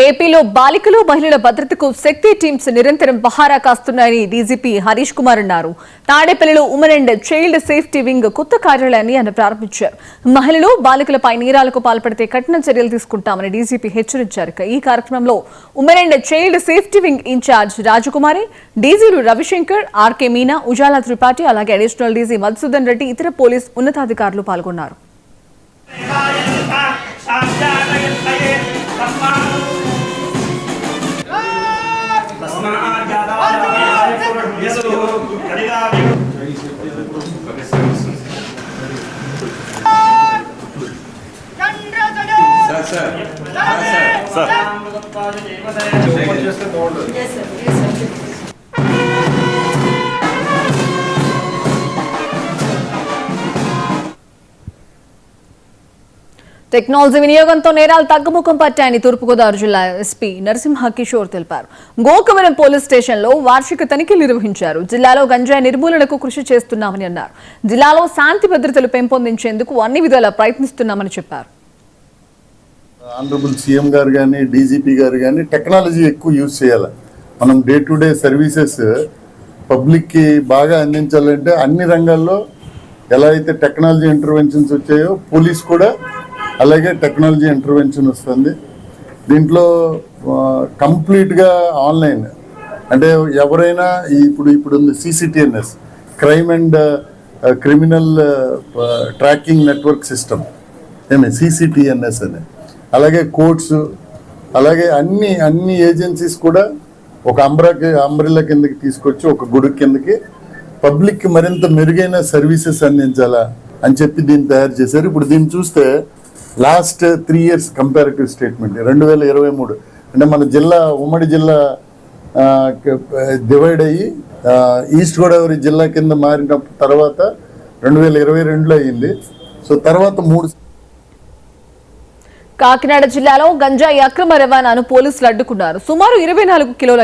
ఏపీలో బాలికలు మహిళల భద్రతకు శక్తి టీమ్స్ నిరంతరం పహారా కాస్తున్నాయని డీజీపీ హరీష్ కుమార్ అన్నారు. తాడేపల్లిలో women and child safety wing కొత్త కార్యాలయాన్ని ఆయన ప్రారంభించారు. మహిళలు బాలికలపై నేరాలకు పాల్పడితే కఠిన చర్యలు తీసుకుంటామని డీజీపీ హెచ్చరించారు. ఈ కార్యక్రమంలో women and child safety wing incharge Rajakumari, డీజీలు రవిశంకర్, ఆర్కే మీనా, ఉజాలా త్రిపాఠి, అలాగే అడిషనల్ డీజీ మధుసూదన్ రెడ్డి, ఇతర పోలీస్ ఉన్నతాధికారులు పాల్గొన్నారు. టెక్నాలజీ వినియోగంతో నేరాలు తగ్గుముఖం పట్టాయని తూర్పుగోదావరి జిల్లా ఎస్పీ నరసింహ కిషోర్ తెలిపారు. గోకవరం పోలీస్ స్టేషన్లో వార్షిక తనిఖీలు నిర్వహించారు. జిల్లాలో గంజాయి నిర్మూలనకు కృషి చేస్తున్నామని అన్నారు. జిల్లాలో శాంతి భద్రతలు పెంపొందించేందుకు అన్ని విధాలా ప్రయత్నిస్తున్నామని చెప్పారు. ఆనరబుల్ సీఎం గారు కానీ, డీజీపీ గారు కానీ టెక్నాలజీ ఎక్కువ యూజ్ చేయాలి. మనం డే టు డే సర్వీసెస్ పబ్లిక్కి బాగా అందించాలంటే అన్ని రంగాల్లో ఎలా అయితే టెక్నాలజీ ఇంటర్వెన్షన్స్ వచ్చాయో పోలీస్ కూడా అలాగే టెక్నాలజీ ఇంటర్వెన్షన్ వస్తుంది. దీంట్లో కంప్లీట్గా ఆన్లైన్, అంటే ఎవరైనా ఇప్పుడు ఉంది CCTNS, crime and criminal tracking network system, CCTNS అని, అలాగే కోర్ట్స్, అలాగే అన్ని ఏజెన్సీస్ కూడా ఒక అంబ్రెల్లా కిందకి తీసుకొచ్చి ఒక గొడుగు కిందకి పబ్లిక్కి మరింత మెరుగైన సర్వీసెస్ అందించాలా అని చెప్పి దీన్ని తయారు చేశారు. ఇప్పుడు దీన్ని చూస్తే లాస్ట్ 3 years కంపారిటివ్ స్టేట్మెంట్ 2023 అంటే మన జిల్లా, ఉమ్మడి జిల్లా డివైడ్ అయ్యి ఈస్ట్ గోదావరి జిల్లా కింద మారిన తర్వాత 2022లో అయింది. సో తర్వాత 3 కాకినాడ జిల్లాలో గంజాయి అక్రమ రవాణాను పోలీసులు అడ్డుకున్నారు. సుమారు 24 కిలోల